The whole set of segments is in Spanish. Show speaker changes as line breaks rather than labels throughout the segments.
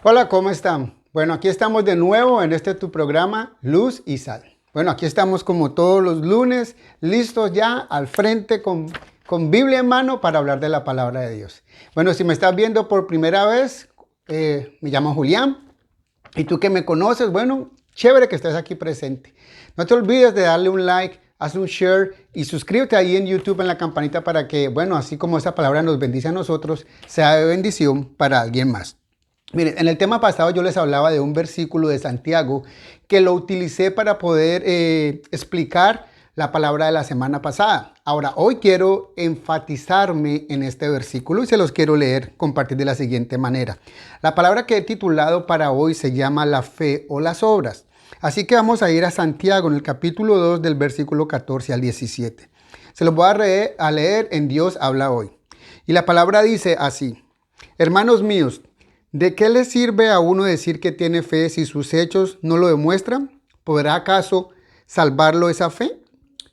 Hola, ¿cómo están? Bueno, aquí estamos de nuevo en este tu programa Luz y Sal. Bueno, aquí estamos como todos los lunes, listos ya al frente con Biblia en mano para hablar de la palabra de Dios. Bueno, si me estás viendo por primera vez, me llamo Julián y tú que me conoces, bueno, chévere que estés aquí presente. No te olvides de darle un like, haz un share y suscríbete ahí en YouTube en la campanita para que, bueno, así como esta palabra nos bendice a nosotros, sea de bendición para alguien más. Miren, en el tema pasado yo les hablaba de un versículo de Santiago que lo utilicé para poder explicar la palabra de la semana pasada. Ahora, hoy quiero enfatizarme en este versículo y se los quiero leer, compartir de la siguiente manera. La palabra que he titulado para hoy se llama la fe o las obras. Así que vamos a ir a Santiago en el capítulo 2 del versículo 14 al 17. Se los voy a leer en Dios habla hoy. Y la palabra dice así: Hermanos míos, ¿de qué le sirve a uno decir que tiene fe si sus hechos no lo demuestran? ¿Podrá acaso salvarlo esa fe?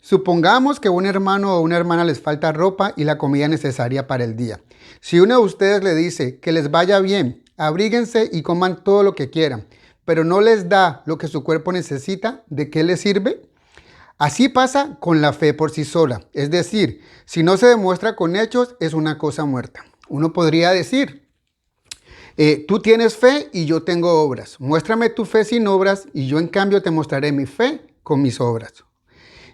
Supongamos que a un hermano o una hermana les falta ropa y la comida necesaria para el día. Si uno de ustedes le dice que les vaya bien, abríguense y coman todo lo que quieran, pero no les da lo que su cuerpo necesita, ¿de qué les sirve? Así pasa con la fe por sí sola. Es decir, si no se demuestra con hechos, es una cosa muerta. Uno podría decir: tú tienes fe y yo tengo obras. Muéstrame tu fe sin obras y yo en cambio te mostraré mi fe con mis obras.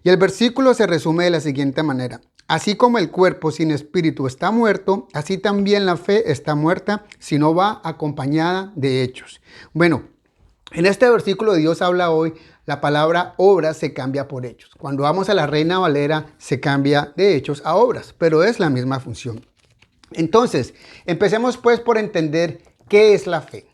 Y el versículo se resume de la siguiente manera: así como el cuerpo sin espíritu está muerto, así también la fe está muerta si no va acompañada de hechos. Bueno, en este versículo Dios habla hoy, la palabra obras se cambia por hechos. Cuando vamos a la Reina Valera se cambia de hechos a obras, pero es la misma función. Entonces, empecemos pues por entender qué es la fe.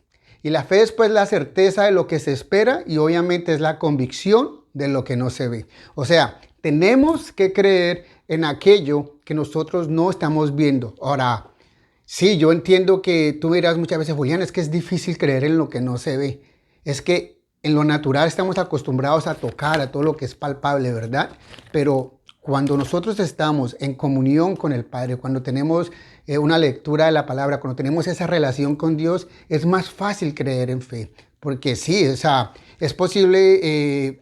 Y la fe es pues la certeza de lo que se espera y obviamente es la convicción de lo que no se ve. O sea, tenemos que creer en aquello que nosotros no estamos viendo. Ahora, sí, yo entiendo que tú dirás muchas veces: Julián, es que es difícil creer en lo que no se ve. Es que en lo natural estamos acostumbrados a tocar, a todo lo que es palpable, ¿verdad? Pero cuando nosotros estamos en comunión con el Padre, cuando tenemos una lectura de la palabra, cuando tenemos esa relación con Dios, es más fácil creer en fe. Porque sí, o sea, es posible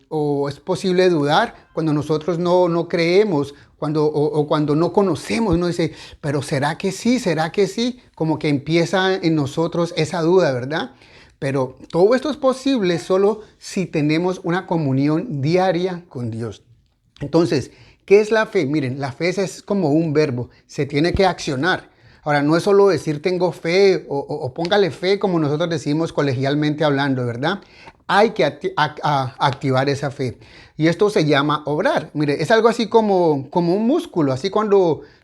dudar cuando nosotros no creemos, cuando no conocemos. Uno dice, pero ¿será que sí? ¿Será que sí? Como que empieza en nosotros esa duda, ¿verdad? Pero todo esto es posible solo si tenemos una comunión diaria con Dios. Entonces, ¿qué es la fe? Miren, la fe es como un verbo, se tiene que accionar. Ahora, no es solo decir tengo fe o póngale fe como nosotros decimos colegialmente hablando, ¿verdad? Hay que activar esa fe. Y esto se llama obrar. Mire, es algo así como un músculo. Así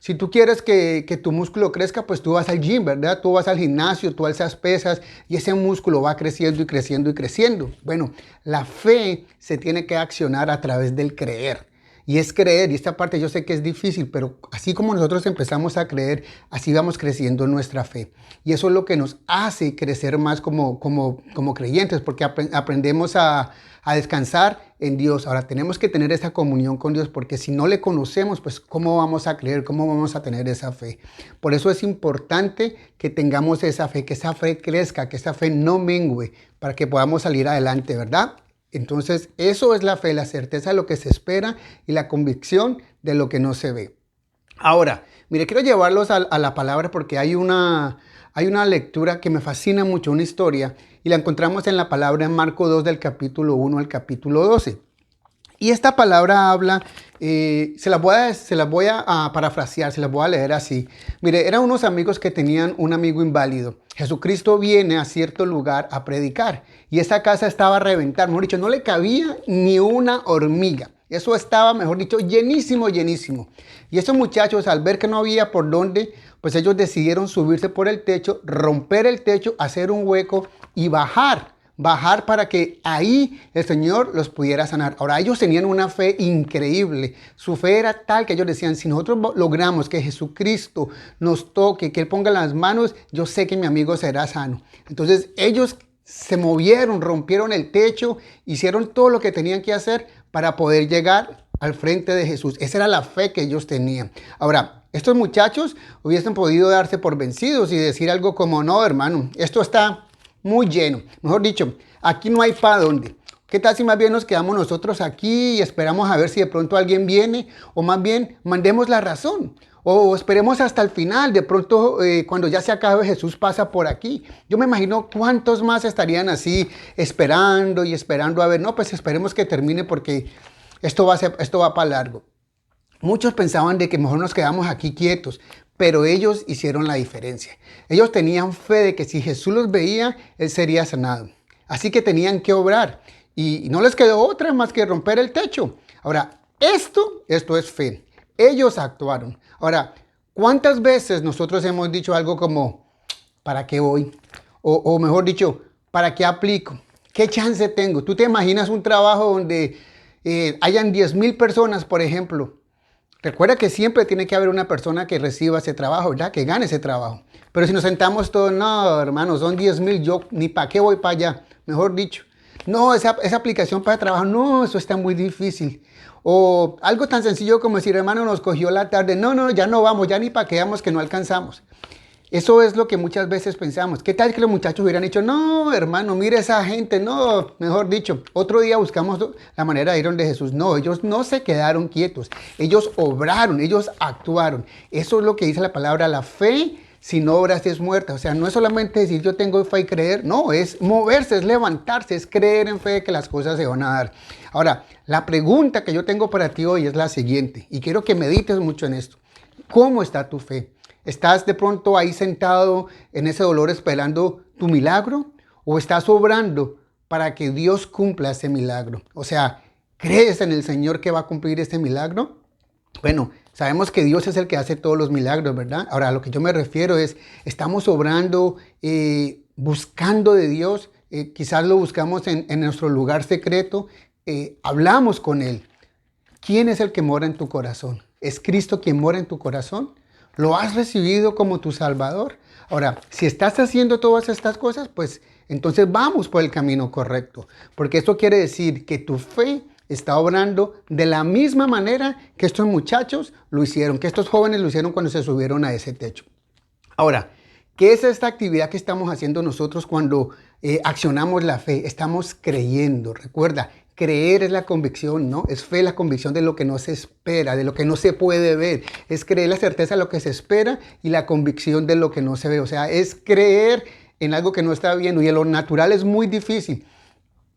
si tú quieres que tu músculo crezca, pues tú vas al gym, ¿verdad? Tú vas al gimnasio, tú alzas pesas y ese músculo va creciendo y creciendo y creciendo. Bueno, la fe se tiene que accionar a través del creer. Y es creer, y esta parte yo sé que es difícil, pero así como nosotros empezamos a creer, así vamos creciendo en nuestra fe. Y eso es lo que nos hace crecer más como creyentes, porque aprendemos a descansar en Dios. Ahora tenemos que tener esa comunión con Dios, porque si no le conocemos, pues ¿cómo vamos a creer? ¿Cómo vamos a tener esa fe? Por eso es importante que tengamos esa fe, que esa fe crezca, que esa fe no mengüe, para que podamos salir adelante, ¿verdad? Entonces, eso es la fe, la certeza de lo que se espera y la convicción de lo que no se ve. Ahora, mire, quiero llevarlos a la palabra porque hay una lectura que me fascina mucho, una historia, y la encontramos en la palabra en Marcos 2 del capítulo 1 al capítulo 12. Y esta palabra habla, se las voy a parafrasear, se las voy a leer así. Mire, eran unos amigos que tenían un amigo inválido. Jesucristo viene a cierto lugar a predicar y esa casa estaba a reventar. Mejor dicho, no le cabía ni una hormiga. Eso estaba, mejor dicho, llenísimo, llenísimo. Y esos muchachos, al ver que no había por dónde, pues ellos decidieron subirse por el techo, romper el techo, hacer un hueco y bajar para que ahí el Señor los pudiera sanar. Ahora, ellos tenían una fe increíble. Su fe era tal que ellos decían: si nosotros logramos que Jesucristo nos toque, que Él ponga las manos, yo sé que mi amigo será sano. Entonces, ellos se movieron, rompieron el techo, hicieron todo lo que tenían que hacer para poder llegar al frente de Jesús. Esa era la fe que ellos tenían. Ahora, estos muchachos hubiesen podido darse por vencidos y decir algo como: no, hermano, esto está muy lleno. Mejor dicho, aquí no hay para dónde. ¿Qué tal si más bien nos quedamos nosotros aquí y esperamos a ver si de pronto alguien viene? O más bien mandemos la razón. O esperemos hasta el final. De pronto, cuando ya se acabe, Jesús pasa por aquí. Yo me imagino cuántos más estarían así esperando y esperando a ver. No, pues esperemos que termine porque esto va para largo. Muchos pensaban de que mejor nos quedamos aquí quietos, pero ellos hicieron la diferencia. Ellos tenían fe de que si Jesús los veía, Él sería sanado. Así que tenían que obrar. Y no les quedó otra más que romper el techo. Ahora, esto es fe. Ellos actuaron. Ahora, ¿cuántas veces nosotros hemos dicho algo como, ¿para qué voy? O mejor dicho, ¿para qué aplico? ¿Qué chance tengo? ¿Tú te imaginas un trabajo donde hayan 10,000 personas, por ejemplo? Recuerda que siempre tiene que haber una persona que reciba ese trabajo, ¿verdad? Que gane ese trabajo. Pero si nos sentamos todos, no, hermanos, son 10,000, yo ni para qué voy para allá. Mejor dicho, no, esa aplicación para trabajo, no, eso está muy difícil. O algo tan sencillo como decir, hermano, nos cogió la tarde. No, ya no vamos, ya ni para qué vamos que no alcanzamos. Eso es lo que muchas veces pensamos. ¿Qué tal que los muchachos hubieran dicho, no, hermano, mire esa gente? No, mejor dicho, otro día buscamos la manera de ir donde Jesús. No, ellos no se quedaron quietos. Ellos obraron, ellos actuaron. Eso es lo que dice la palabra, la fe sin obras es muerta. O sea, no es solamente decir yo tengo fe y creer. No, es moverse, es levantarse, es creer en fe de que las cosas se van a dar. Ahora, la pregunta que yo tengo para ti hoy es la siguiente. Y quiero que medites mucho en esto. ¿Cómo está tu fe? ¿Estás de pronto ahí sentado en ese dolor esperando tu milagro? ¿O estás obrando para que Dios cumpla ese milagro? O sea, ¿crees en el Señor que va a cumplir este milagro? Bueno, sabemos que Dios es el que hace todos los milagros, ¿verdad? Ahora, a lo que yo me refiero es, estamos obrando, buscando de Dios, quizás lo buscamos en nuestro lugar secreto, hablamos con Él. ¿Quién es el que mora en tu corazón? ¿Es Cristo quien mora en tu corazón? ¿Lo has recibido como tu Salvador? Ahora, si estás haciendo todas estas cosas, pues entonces vamos por el camino correcto. Porque esto quiere decir que tu fe está obrando de la misma manera que estos muchachos lo hicieron, que estos jóvenes lo hicieron cuando se subieron a ese techo. Ahora, ¿qué es esta actividad que estamos haciendo nosotros cuando accionamos la fe? Estamos creyendo. Recuerda, creer es la convicción, ¿no? Es fe, la convicción de lo que no se espera, de lo que no se puede ver. Es creer la certeza de lo que se espera y la convicción de lo que no se ve. O sea, es creer en algo que no está viendo. Y en lo natural es muy difícil.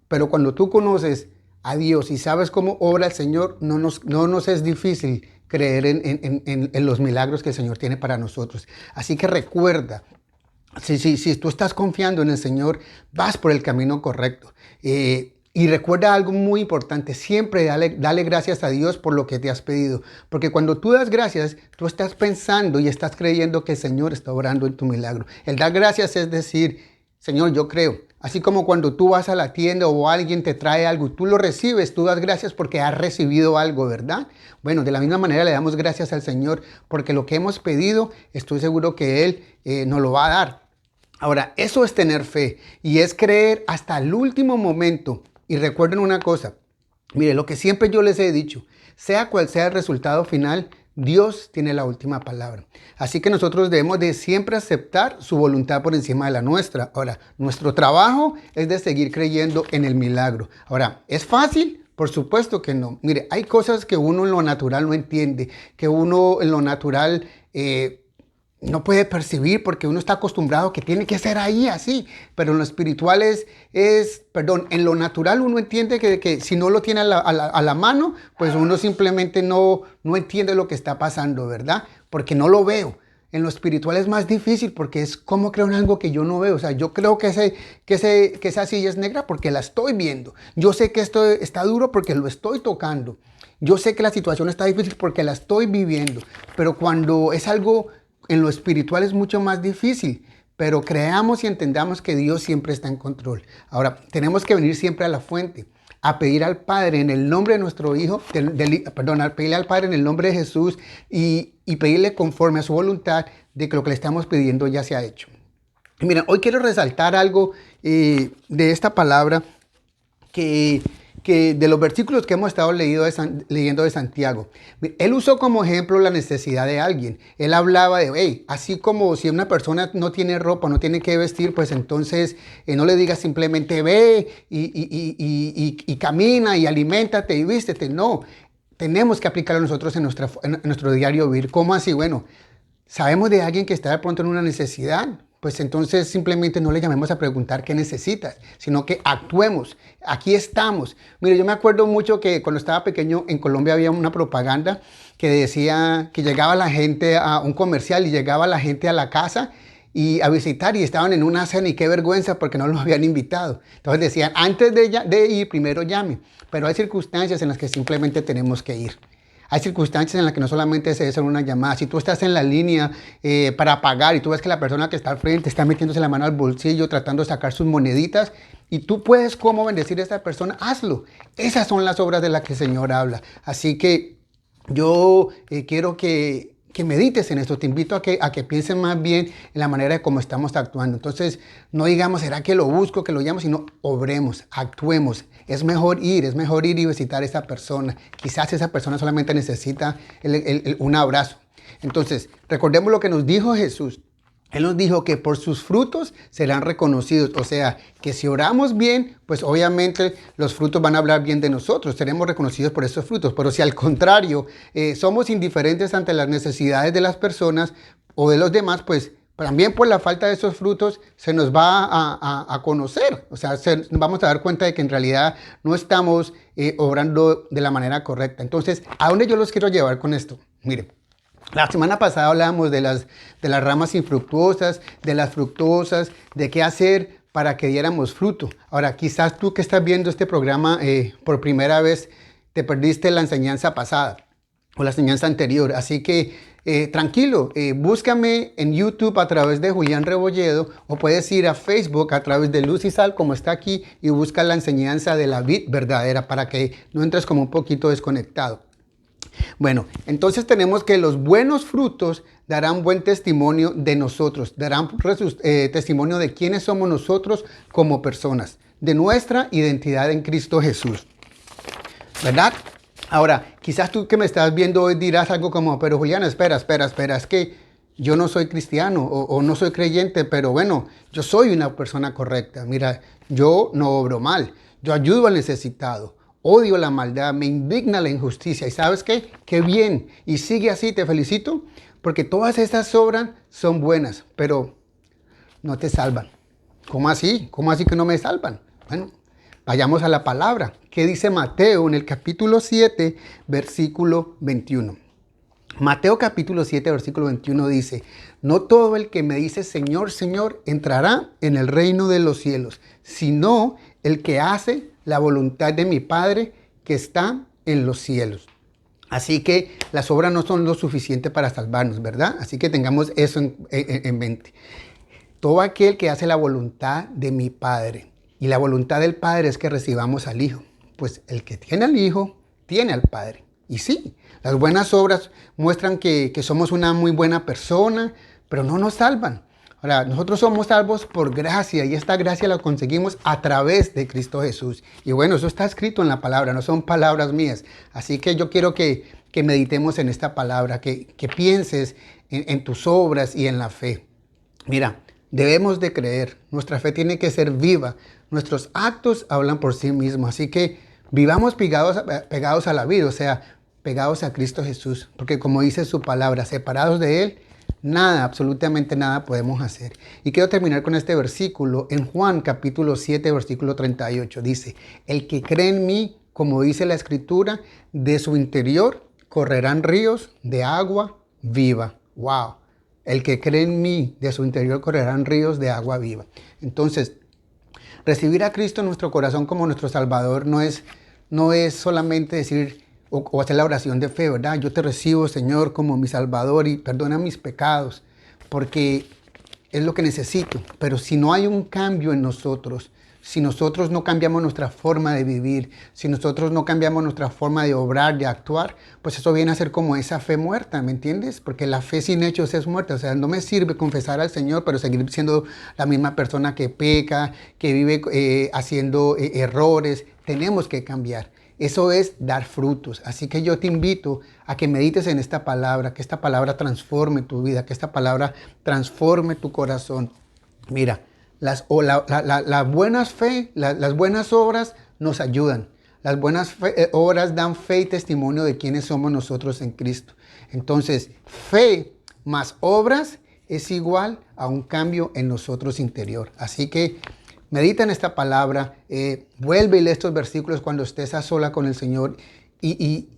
Pero cuando tú conoces a Dios y sabes cómo obra el Señor, no nos es difícil creer en los milagros que el Señor tiene para nosotros. Así que recuerda, si tú estás confiando en el Señor, vas por el camino correcto. Y recuerda algo muy importante, siempre dale gracias a Dios por lo que te has pedido. Porque cuando tú das gracias, tú estás pensando y estás creyendo que el Señor está obrando en tu milagro. El dar gracias es decir, Señor, yo creo. Así como cuando tú vas a la tienda o alguien te trae algo y tú lo recibes, tú das gracias porque has recibido algo, ¿verdad? Bueno, de la misma manera le damos gracias al Señor porque lo que hemos pedido, estoy seguro que Él nos lo va a dar. Ahora, eso es tener fe y es creer hasta el último momento. Y recuerden una cosa, mire, lo que siempre yo les he dicho, sea cual sea el resultado final, Dios tiene la última palabra. Así que nosotros debemos de siempre aceptar su voluntad por encima de la nuestra. Ahora, nuestro trabajo es de seguir creyendo en el milagro. Ahora, ¿es fácil? Por supuesto que no. Mire, hay cosas que uno en lo natural no entiende, que uno en lo natural no puede percibir porque uno está acostumbrado que tiene que ser ahí así, pero en lo espiritual en lo natural uno entiende que si no lo tiene a la mano, pues uno simplemente no entiende lo que está pasando, ¿verdad? Porque no lo veo. En lo espiritual es más difícil porque es como creo en algo que yo no veo. O sea, yo creo que esa silla es negra porque la estoy viendo. Yo sé que esto está duro porque lo estoy tocando. Yo sé que la situación está difícil porque la estoy viviendo. Pero cuando es algo en lo espiritual es mucho más difícil, pero creamos y entendamos que Dios siempre está en control. Ahora, tenemos que venir siempre a la fuente, a pedir al Padre en el nombre de nuestro Hijo, a pedirle al Padre en el nombre de Jesús y pedirle conforme a su voluntad de que lo que le estamos pidiendo ya se ha hecho. Y miren, hoy quiero resaltar algo de esta palabra que que de los versículos que hemos estado leyendo de Santiago, él usó como ejemplo la necesidad de alguien. Él hablaba de, hey, así como si una persona no tiene ropa, no tiene que vestir, pues entonces no le digas simplemente ve y camina y aliméntate y vístete. No, tenemos que aplicarlo nosotros en nuestro diario vivir. ¿Cómo así? Bueno, sabemos de alguien que está de pronto en una necesidad, pues entonces simplemente no le llamemos a preguntar qué necesitas, sino que actuemos. Aquí estamos. Mire, yo me acuerdo mucho que cuando estaba pequeño en Colombia había una propaganda que decía que llegaba la gente a un comercial y llegaba la gente a la casa y a visitar y estaban en una cena y qué vergüenza porque no los habían invitado. Entonces decían, antes de ir, primero llame. Pero hay circunstancias en las que simplemente tenemos que ir. Hay circunstancias en las que no solamente se debe hacer una llamada. Si tú estás en la línea para pagar y tú ves que la persona que está al frente está metiéndose la mano al bolsillo tratando de sacar sus moneditas y tú puedes cómo bendecir a esta persona, hazlo. Esas son las obras de las que el Señor habla. Así que yo quiero que medites en esto. Te invito a que pienses más bien en la manera de cómo estamos actuando. Entonces, no digamos, ¿será que lo busco, que lo llamo? Sino, obremos, actuemos. Es mejor ir y visitar a esa persona. Quizás esa persona solamente necesita un abrazo. Entonces, recordemos lo que nos dijo Jesús. Él nos dijo que por sus frutos serán reconocidos. O sea, que si oramos bien, pues obviamente los frutos van a hablar bien de nosotros. Seremos reconocidos por esos frutos. Pero si al contrario somos indiferentes ante las necesidades de las personas o de los demás, pues también por la falta de esos frutos se nos va a conocer. O sea, nos vamos a dar cuenta de que en realidad no estamos obrando de la manera correcta. Entonces, ¿a dónde yo los quiero llevar con esto? Miren. La semana pasada hablábamos de las ramas infructuosas, de las fructuosas, de qué hacer para que diéramos fruto. Ahora, quizás tú que estás viendo este programa por primera vez, te perdiste la enseñanza pasada o la enseñanza anterior. Así que tranquilo, búscame en YouTube a través de Julián Rebolledo o puedes ir a Facebook a través de Luz y Sal, como está aquí, y busca la enseñanza de la vid verdadera para que no entres como un poquito desconectado. Bueno, entonces tenemos que los buenos frutos darán buen testimonio de nosotros, darán testimonio de quiénes somos nosotros como personas, de nuestra identidad en Cristo Jesús, ¿verdad? Ahora, quizás tú que me estás viendo hoy dirás algo como, pero Julián, espera, es que yo no soy cristiano o no soy creyente, pero bueno, yo soy una persona correcta. Mira, yo no obro mal, yo ayudo al necesitado. Odio la maldad, me indigna la injusticia. ¿Y sabes qué? ¡Qué bien! Y sigue así, te felicito, porque todas estas obras son buenas, pero no te salvan. ¿Cómo así? ¿Cómo así que no me salvan? Bueno, vayamos a la palabra. ¿Qué dice Mateo en el capítulo 7, versículo 21? Mateo capítulo 7, versículo 21 dice, no todo el que me dice Señor, Señor, entrará en el reino de los cielos, sino el que hace la voluntad de mi Padre que está en los cielos. Así que las obras no son lo suficiente para salvarnos, ¿verdad? Así que tengamos eso en mente. Todo aquel que hace la voluntad de mi Padre. Y la voluntad del Padre es que recibamos al Hijo. Pues el que tiene al Hijo, tiene al Padre. Y sí, las buenas obras muestran que somos una muy buena persona, pero no nos salvan. Ahora, nosotros somos salvos por gracia y esta gracia la conseguimos a través de Cristo Jesús. Y bueno, eso está escrito en la palabra, no son palabras mías. Así que yo quiero que meditemos en esta palabra, que pienses en tus obras y en la fe. Mira, debemos de creer, nuestra fe tiene que ser viva, nuestros actos hablan por sí mismos. Así que vivamos pegados a la vida, o sea, pegados a Cristo Jesús. Porque como dice su palabra, separados de Él, nada, absolutamente nada podemos hacer. Y quiero terminar con este versículo. En Juan capítulo 7, versículo 38 dice, el que cree en mí, como dice la Escritura, de su interior correrán ríos de agua viva. ¡Wow! El que cree en mí, de su interior correrán ríos de agua viva. Entonces, recibir a Cristo en nuestro corazón como nuestro Salvador no es solamente decir o hacer la oración de fe, ¿verdad? Yo te recibo, Señor, como mi Salvador y perdona mis pecados, porque es lo que necesito. Pero si no hay un cambio en nosotros, si nosotros no cambiamos nuestra forma de vivir, si nosotros no cambiamos nuestra forma de obrar, de actuar, pues eso viene a ser como esa fe muerta, ¿me entiendes? Porque la fe sin hechos es muerta. O sea, no me sirve confesar al Señor, pero seguir siendo la misma persona que peca, que vive haciendo errores. tenemos que cambiar. Eso es dar frutos. Así que yo te invito a que medites en esta palabra, que esta palabra transforme tu vida, que esta palabra transforme tu corazón. Mira, las buenas fe, las buenas obras nos ayudan. Las buenas obras dan fe y testimonio de quiénes somos nosotros en Cristo. Entonces, fe más obras es igual a un cambio en nosotros interior. Así que medita en esta palabra, vuelve y lee estos versículos cuando estés a sola con el Señor y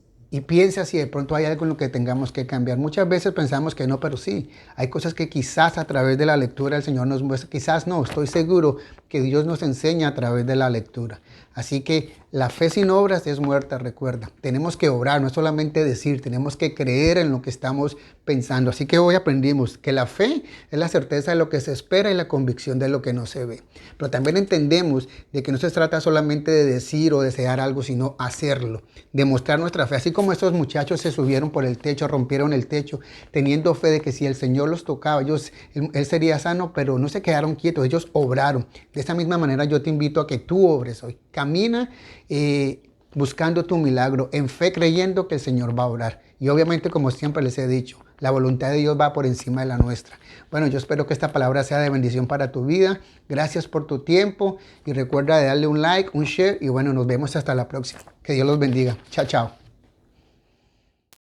piensa si de pronto hay algo en lo que tengamos que cambiar. Muchas veces pensamos que no, pero sí, hay cosas que quizás a través de la lectura el Señor nos muestra, quizás no, estoy seguro que Dios nos enseña a través de la lectura. Así que la fe sin obras es muerta, recuerda. Tenemos que obrar, no es solamente decir, tenemos que creer en lo que estamos pensando. Así que hoy aprendimos que la fe es la certeza de lo que se espera y la convicción de lo que no se ve. Pero también entendemos de que no se trata solamente de decir o desear algo, sino hacerlo, demostrar nuestra fe. Así como estos muchachos se subieron por el techo, rompieron el techo, teniendo fe de que si el Señor los tocaba, Él sería sano, pero no se quedaron quietos, ellos obraron. De esta misma manera yo te invito a que tú obres hoy. Camina buscando tu milagro, en fe creyendo que el Señor va a obrar. Y obviamente, como siempre les he dicho, la voluntad de Dios va por encima de la nuestra. Bueno, yo espero que esta palabra sea de bendición para tu vida. Gracias por tu tiempo y recuerda de darle un like, un share y bueno, nos vemos hasta la próxima. Que Dios los bendiga. Chao, chao.